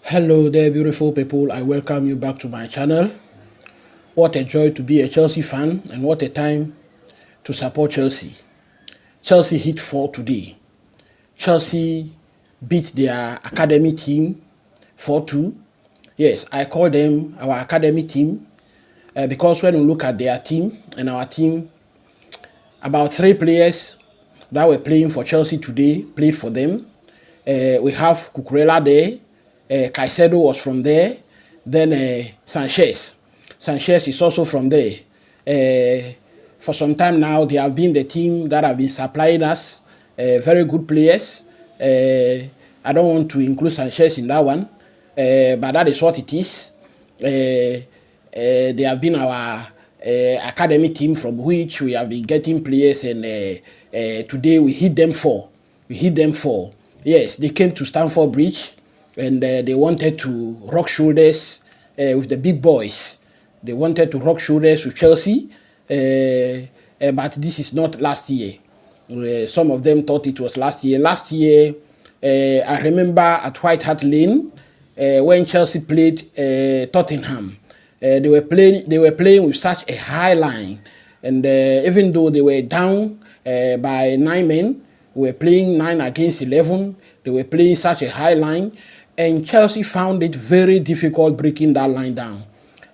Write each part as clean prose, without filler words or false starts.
Hello there, beautiful people. I welcome you back to my channel. What a joy to be a Chelsea fan, and what a time to support Chelsea. Chelsea hit 4 today. Chelsea beat their academy team 4-2. Yes, I call them our academy team because when we look at their team and our team, about 3 players that were playing for Chelsea today played for them. We have Cucurella there. Caicedo was from there. Then Sanchez. Sanchez is also from there. For some time now, they have been the team that have been supplying us very good players. I don't want to include Sanchez in that one, but that is what it is. They have been our academy team from which we have been getting players, and today we hit them 4. We hit them 4. Yes, they came to Stamford Bridge and they wanted to rock shoulders with the big boys. They wanted to rock shoulders with Chelsea, but this is not last year. Some of them thought it was last year. Last year, I remember at White Hart Lane when Chelsea played Tottenham. They were playing with such a high line, and even though they were down by 9 men, we were playing 9 against 11. They were playing such a high line, and Chelsea found it very difficult breaking that line down.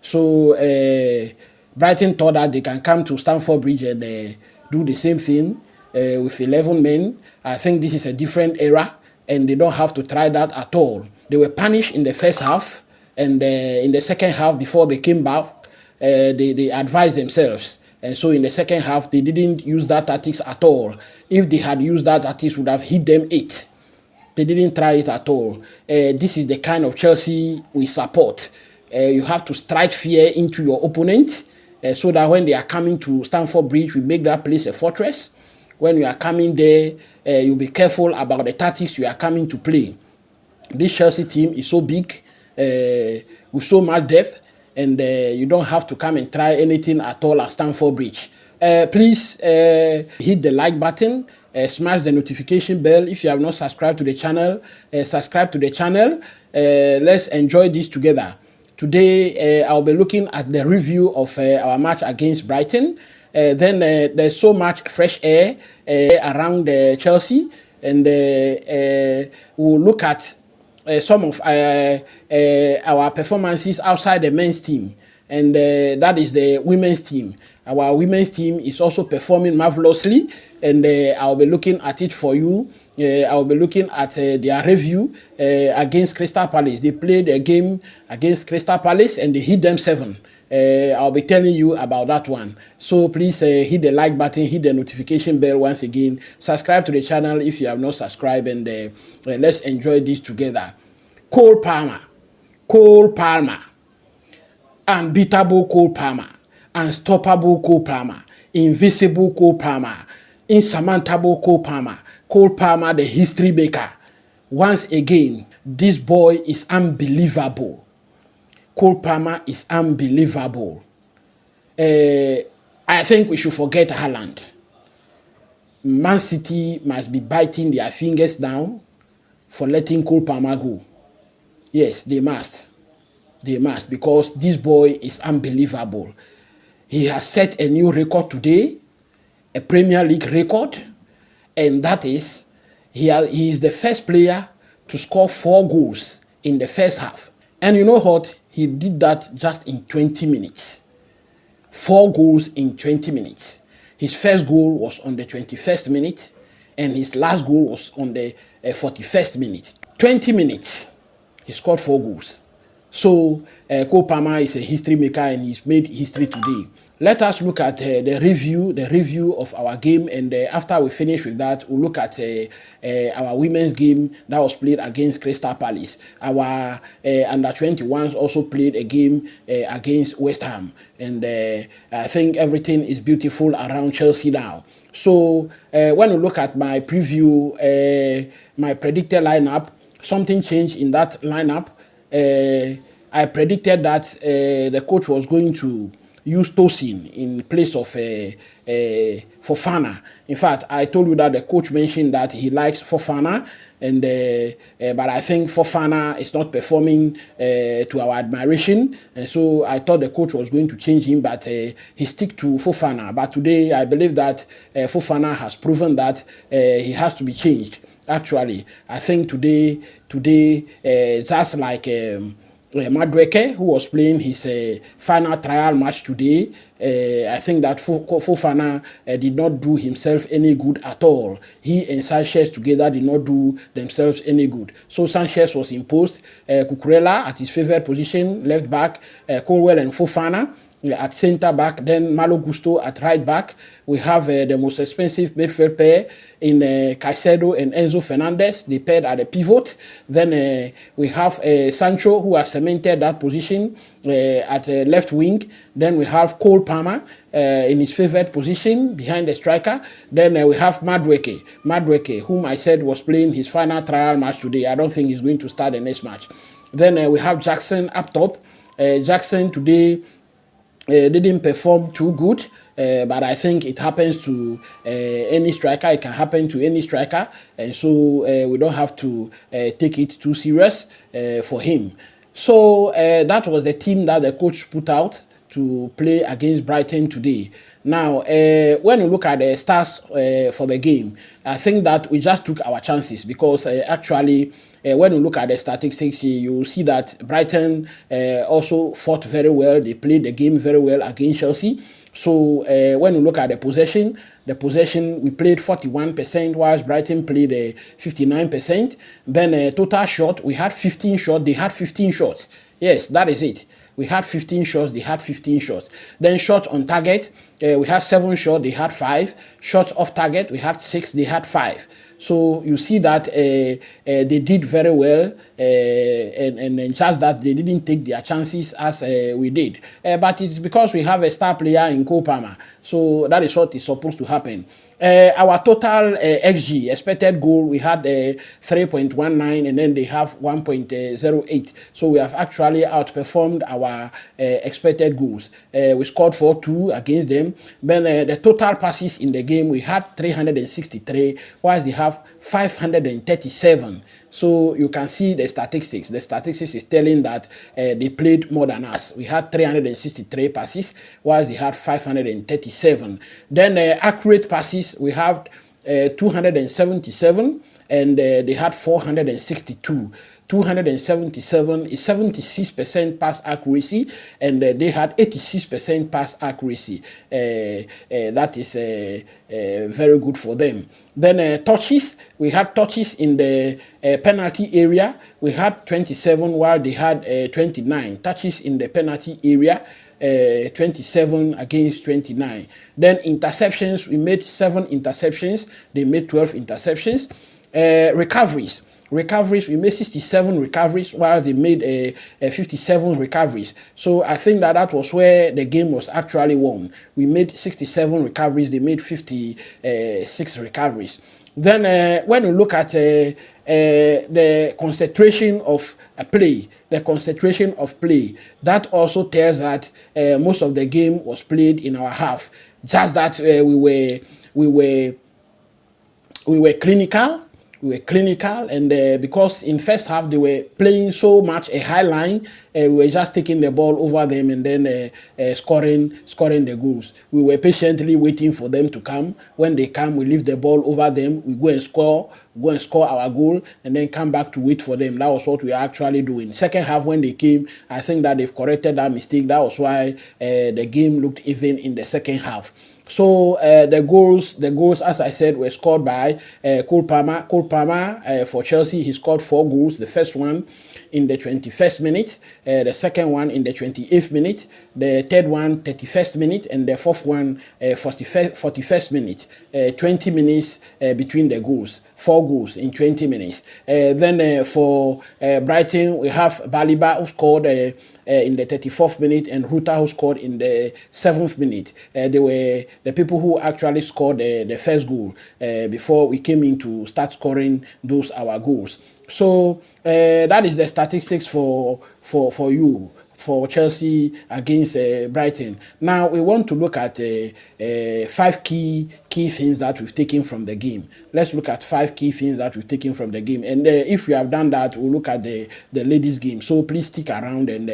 So Brighton thought that they can come to Stamford Bridge and do the same thing with 11 men. I think this is a different era, and they don't have to try that at all. They were punished in the first half, and in the second half, before they came back, they advised themselves. And so in the second half, they didn't use that tactics at all. If they had used that tactics, would have hit them 8. They didn't try it at all. This is the kind of Chelsea we support. You have to strike fear into your opponent so that when they are coming to Stamford Bridge, we make that place a fortress. When you are coming there, you'll be careful about the tactics you are coming to play. This Chelsea team is so big, with so much depth, and you don't have to come and try anything at all at Stamford Bridge. Please hit the like button, smash the notification bell. If you have not subscribed to the channel, subscribe to the channel. Let's enjoy this together. Today, I'll be looking at the review of our match against Brighton. Then there's so much fresh air around Chelsea, and we'll look at some of our performances outside the men's team, and that is the women's team. Our women's team is also performing marvelously, and I'll be looking at it for you. I'll be looking at their review against Crystal Palace. They played a game against Crystal Palace and they hit them 7. I'll be telling you about that one. So please hit the like button, hit the notification bell once again. Subscribe to the channel if you have not subscribed, and let's enjoy this together. Cole Palmer, unbeatable Cole Palmer, unstoppable Cole Palmer, invisible Cole Palmer, insurmountable Cole Palmer, the history maker. Once again, this boy is unbelievable. Cole Palmer is unbelievable. I think we should forget Haaland. Man City must be biting their fingers down for letting Cole Palmer go. Yes, they must. They must, because this boy is unbelievable. He has set a new record today, a Premier League record, and that is, he is the first player to score 4 goals in the first half. And you know what? He did that just in 20 minutes. 4 goals in 20 minutes. His first goal was on the 21st minute, and his last goal was on the 41st minute. 20 minutes, he scored 4 goals. So Cole Palmer is a history maker, and he's made history today. Let us look at the review of our game, and after we finish with that, we'll look at our women's game that was played against Crystal Palace. Our under-21s also played a game against West Ham, and I think everything is beautiful around Chelsea now. So when we look at my preview, my predicted lineup, something changed in that lineup. I predicted that the coach was going to use Tosin in place of Fofana. In fact, I told you that the coach mentioned that he likes Fofana, and but I think Fofana is not performing to our admiration, and so I thought the coach was going to change him, but he stick to Fofana. But today, I believe that Fofana has proven that he has to be changed. Actually, I think today, that's like Madueke, who was playing his final trial match today. I think that Fofana did not do himself any good at all. He and Sanchez together did not do themselves any good. So Sanchez was imposed. Cucurella at his favorite position, left back, Colwell and Fofana at center back, then Malo Gusto at right back. We have the most expensive midfield pair in Caicedo and Enzo Fernandez. They paired at the pivot. Then we have Sancho, who has cemented that position at left wing. Then we have Cole Palmer in his favorite position behind the striker. Then we have Madueke, whom I said was playing his final trial match today. I don't think he's going to start the next match. Then we have Jackson up top. Jackson today didn't perform too good, but I think it happens to any striker. It can happen to any striker, and so we don't have to take it too serious for him. So that was the team that the coach put out to play against Brighton today. Now, when you look at the stats for the game, I think that we just took our chances because actually, when you look at the statistics, you see that Brighton also fought very well. They played the game very well against Chelsea. So when you look at the possession, we played 41%, whilst Brighton played 59%. Then total shot, we had 15 shots. They had 15 shots. Yes, that is it. We had 15 shots, they had 15 shots. Then shot on target, we had 7 shots, they had 5. Shots off target, we had 6, they had 5. So you see that they did very well, and just that they didn't take their chances as we did. But it's because we have a star player in Cole Palmer. So that is what is supposed to happen. Our total XG, expected goal, we had 3.19, and then they have 1.08. So we have actually outperformed our expected goals. We scored 4-2 against them. Then the total passes in the game, we had 363, whilst they have 537. So you can see the statistics. The statistics is telling that they played more than us. We had 363 passes, whilst they had 537. Then accurate passes, we have 277, and they had 462. 277 is 76% pass accuracy, and they had 86% pass accuracy. That is very good for them. Then touches, we had touches in the penalty area. We had 27, while they had 29 touches in the penalty area. 27 against 29. Then interceptions, we made 7 interceptions. They made 12 interceptions. Recoveries, we made 67 recoveries, while they made 57 recoveries. So I think that was where the game was actually won. We made 67 recoveries, they made 56 recoveries. Then when you look at the concentration of play, that also tells that most of the game was played in our half. Just that we were clinical. And because in first half they were playing so much a high line, we were just taking the ball over them and then scoring the goals. We were patiently waiting for them to come. When they come, we leave the ball over them. We go and score our goal, and then come back to wait for them. That was what we are actually doing. Second half, when they came, I think that they've corrected that mistake. That was why the game looked even in the second half. So the goals, as I said, were scored by Cole Palmer. For Chelsea, he scored 4 goals. The first one in the 21st minute, the second one in the 28th minute, the third one 31st minute, and the fourth one 41st minute. 20 minutes between the goals. 4 goals in 20 minutes. Then for Brighton, we have Baliba, who scored in the 34th minute, and Ruta, who scored in the 7th minute. They were the people who actually scored the first goal before we came in to start scoring those our goals. So that is the statistics for for Chelsea against Brighton. Now we want to look at 5 key things that we've taken from the game. Let's look at 5 key things that we've taken from the game, and if we have done that, we'll look at the ladies game. So please stick around and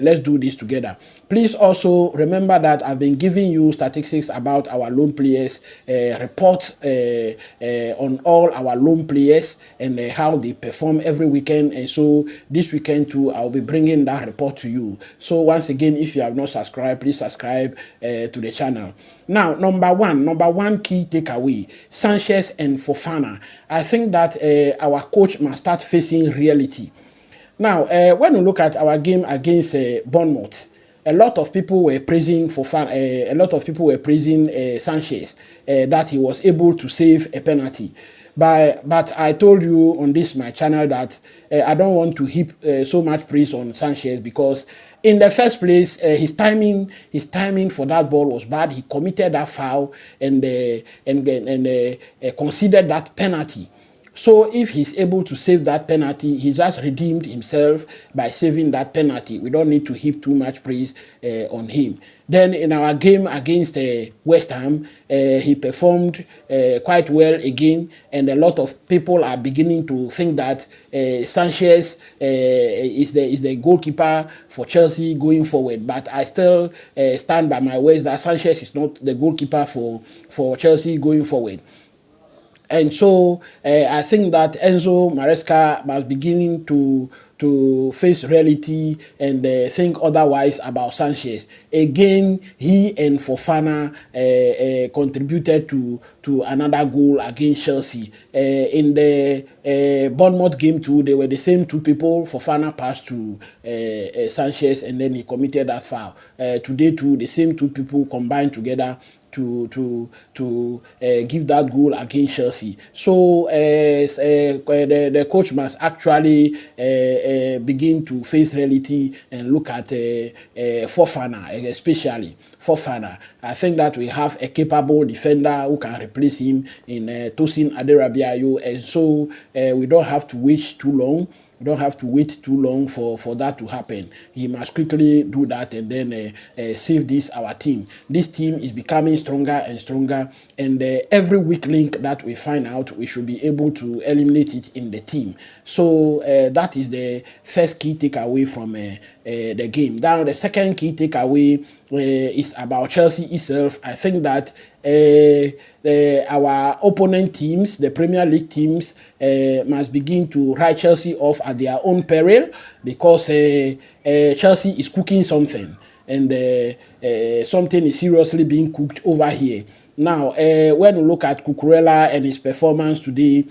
let's do this together. Please also remember that I've been giving you statistics about our loan players, reports on all our loan players and how they perform every weekend. And so this weekend too, I'll be bringing that report to you. So once again, if you have not subscribed, please subscribe to the channel. Now, number one key takeaway: Sanchez and Fofana. I think that our coach must start facing reality. Now, when we look at our game against Bournemouth, a lot of people were praising Fofana. A lot of people were praising Sanchez that he was able to save a penalty. But I told you on this my channel that I don't want to heap so much praise on Sanchez, because in the first place his timing for that ball was bad. He committed that foul and considered that penalty. So if he's able to save that penalty, he just redeemed himself by saving that penalty. We don't need to heap too much praise on him. Then in our game against West Ham, he performed quite well again, and a lot of people are beginning to think that Sanchez is the goalkeeper for Chelsea going forward. But I still stand by my words that Sanchez is not the goalkeeper for Chelsea going forward. And so I think that Enzo Maresca must begin to face reality and think otherwise about Sanchez. Again, he and Fofana contributed to another goal against Chelsea. In the Bournemouth game too, they were the same two people. Fofana passed to Sanchez and then he committed that foul. Today too, the same two people combined together to give that goal against Chelsea. So the coach must actually begin to face reality and look at Fofana, especially Fofana. I think that we have a capable defender who can replace him in Tosin Aderabiayo, and so we don't have to wait too long. We don't have to wait too long for that to happen. He must quickly do that and then save our team. This team is becoming stronger and stronger, and every weak link that we find out, we should be able to eliminate it in the team. So that is the first key takeaway from the game. Now, the second key takeaway is about Chelsea itself. I think that our opponent teams, the Premier League teams, must begin to write Chelsea off at their own peril, because Chelsea is cooking something, and something is seriously being cooked over here. Now, when we look at Cucurella and his performance today,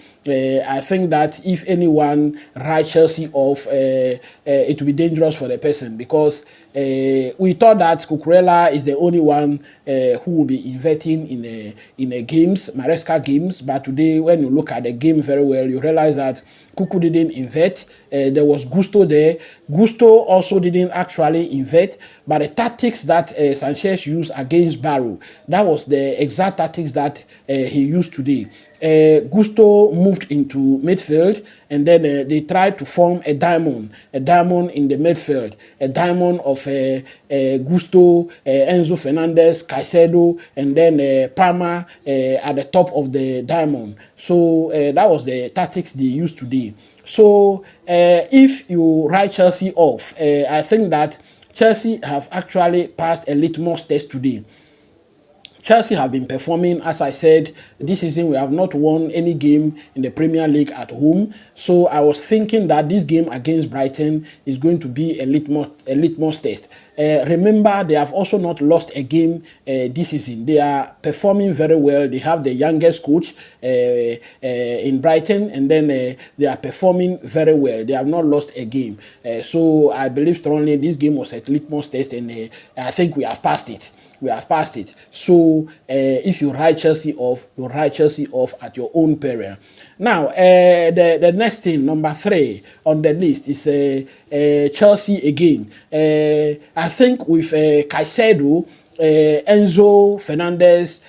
I think that if anyone writes Chelsea off, it will be dangerous for the person, because we thought that Cucurella is the only one who will be inverting in a games, Maresca games. But today, when you look at the game very well, you realize that Cucu didn't invert. There was Gusto there. Gusto also didn't actually invert, but the tactics that Sanchez used against Barrow, that was the exact tactics that he used today. Gusto moved into midfield, and then they tried to form a diamond in the midfield, a diamond of Gusto, Enzo Fernandez, Caicedo, and then Palmer at the top of the diamond. So that was the tactics they used today. So if you write Chelsea off, I think that Chelsea have actually passed a litmus test today. Chelsea have been performing, as I said, this season we have not won any game in the Premier League at home. So I was thinking that this game against Brighton is going to be a litmus test. Remember, they have also not lost a game this season. They are performing very well. They have the youngest coach in Brighton, and then they are performing very well. They have not lost a game. So I believe strongly this game was a litmus test, and I think we have passed it. We have passed it. So if you write Chelsea off, you write Chelsea off at your own peril. Now, the next thing, number 3 on the list, is Chelsea again. I think with Caicedo, Enzo Fernandez,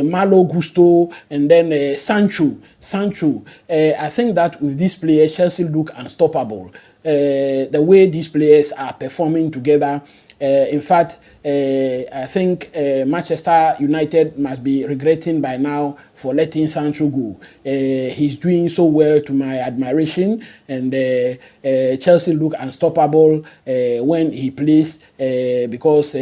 Malo Gusto, and then Sancho. I think that with these players, Chelsea look unstoppable. The way these players are performing together. In fact, I think Manchester United must be regretting by now for letting Sancho go. He's doing so well to my admiration, and Chelsea look unstoppable when he plays because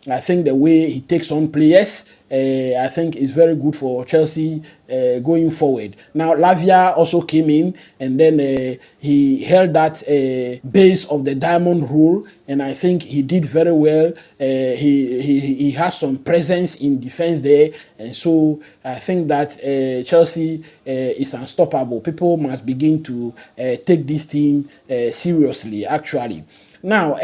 I think the way he takes on players, I think is very good for Chelsea going forward. Now, Lavia also came in, and then he held that base of the diamond rule, and I think he did very well. He has some presence in defense there, and so I think that Chelsea is unstoppable. People must begin to take this team seriously, actually. Now,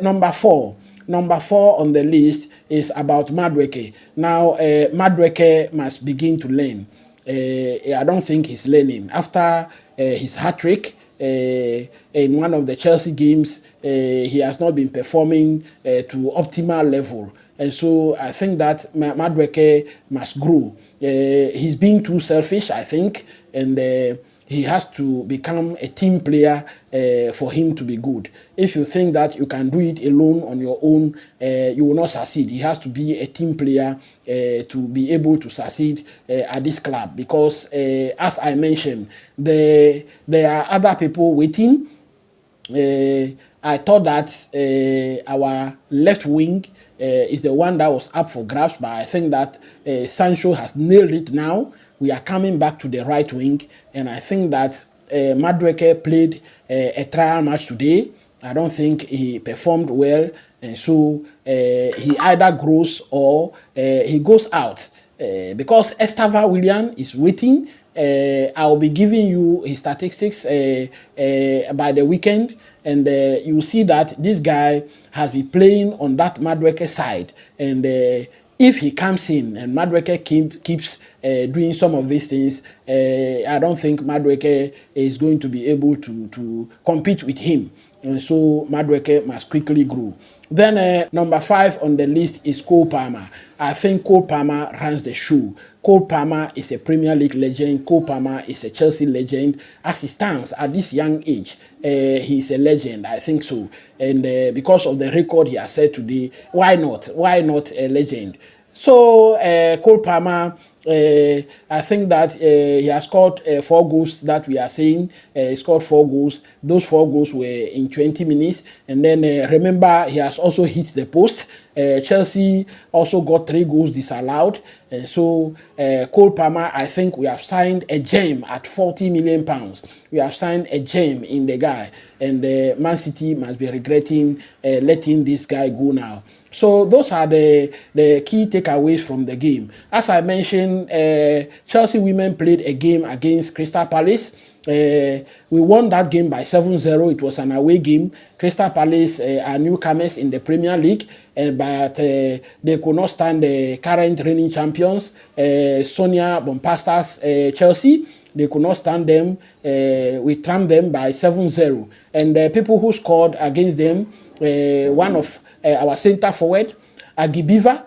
number four on the list is about Madueke. Now, Madueke must begin to learn. I don't think he's learning. After his hat-trick in one of the Chelsea games, he has not been performing to optimal level. And so I think that Madueke must grow. He's being too selfish, I think, and he has to become a team player for him to be good. If you think that you can do it alone on your own, you will not succeed. He has to be a team player to be able to succeed at this club because, as I mentioned, there are other people waiting. I thought that our left wing is the one that was up for grabs, but I think that Sancho has nailed it now. We are coming back to the right wing, and I think that Madueke played a trial match today. I don't think he performed well, and so he either grows or he goes out because Estava William is waiting. I'll be giving you his statistics by the weekend, and you will see that this guy has been playing on that Madueke side, and if he comes in and Madueke keeps doing some of these things, I don't think Madueke is going to be able to compete with him. And so Madueke must quickly grow. Then number 5 on the list is Cole Palmer. I think Cole Palmer runs the show. Cole Palmer is a Premier League legend. Cole Palmer is a Chelsea legend. As he stands at this young age, he's a legend. I think so. And because of the record he has set today, why not? Why not a legend? So Cole Palmer, I think that he has scored 4 goals that we are saying. He scored 4 goals. Those 4 goals were in 20 minutes. And then remember, he has also hit the post. Chelsea also got 3 goals disallowed. And so Cole Palmer, I think we have signed a gem at £40 million. We have signed a gem in the guy. And Man City must be regretting letting this guy go now. So those are the key takeaways from the game. As I mentioned, Chelsea women played a game against Crystal Palace. We won that game by 7-0. It was an away game. Crystal Palace are newcomers in the Premier League, but they could not stand the current reigning champions, Sonia Bompastas Chelsea. They could not stand them. We trampled them by 7-0. And the people who scored against them, one of our centre forward, Agibiva,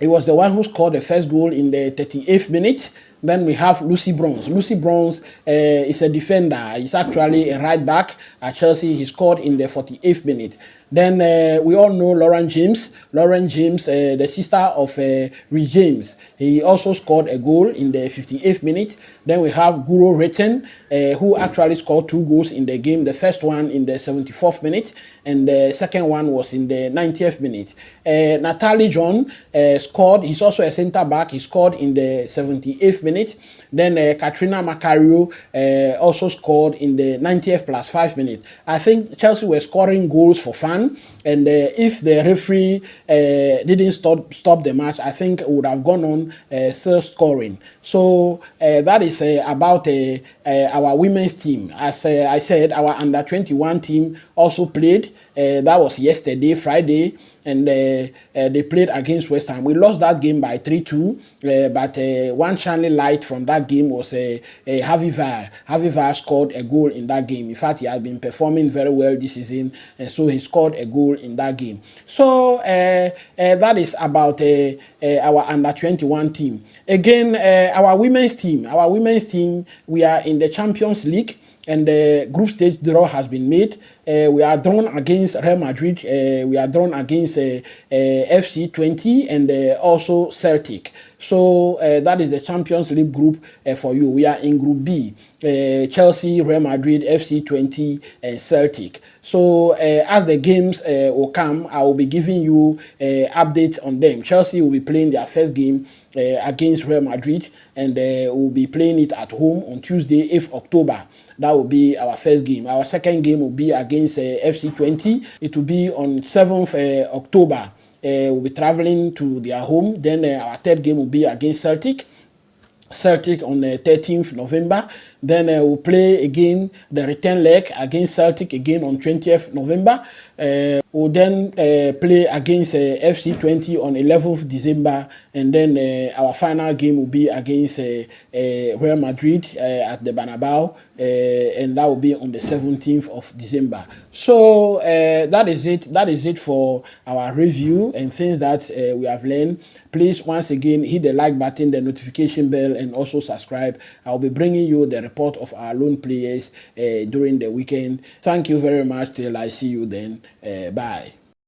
he was the one who scored the first goal in the 38th minute. Then we have Lucy Bronze. Lucy Bronze is a defender. He's actually a right back at Chelsea. He scored in the 48th minute. Then we all know Lauren James. Lauren James, the sister of Rhys James. He also scored a goal in the 58th minute. Then we have Guro Reiten, who actually scored 2 goals in the game. The first one in the 74th minute, and the second one was in the 90th minute. Natalie John scored. He's also a centre back. He scored in the 78th minute. Then Katrina Macario also scored in the 90th plus 5 minutes. I think Chelsea were scoring goals for fun. And if the referee didn't stop the match, I think it would have gone on still scoring. So that is about our women's team. As I said, our under-21 team also played. That was yesterday, Friday. and they played against West Ham. We lost that game by 3-2, but one shining light from that game was Harvey Vare. Harvey Vare scored a goal in that game. In fact, he has been performing very well this season, and so he scored a goal in that game. So that is about our under-21 team. Again, our women's team, we are in the Champions League, and the group stage draw has been made. We are drawn against Real Madrid. We are drawn against FC20 and also Celtic. So that is the Champions League group for you. We are in Group B. Chelsea, Real Madrid, FC20, and Celtic. So as the games will come, I will be giving you updates on them. Chelsea will be playing their first game against Real Madrid, and we'll be playing it at home on Tuesday, 8th October. That will be our first game. Our second game will be against FC20. It will be on 7th October. We'll be traveling to their home. Then our third game will be against Celtic on the 13th November. Then we'll play again the return leg against Celtic again on 20th November. We'll then play against FC20 on 11th December, and then our final game will be against Real Madrid at the Bernabeu, and that will be on the 17th of December. So that is it. That is it for our review and things that we have learned. Please, once again, hit the like button, the notification bell, and also subscribe. I'll be bringing you the report of our loan players during the weekend. Thank you very much. Till I see you then. Bye.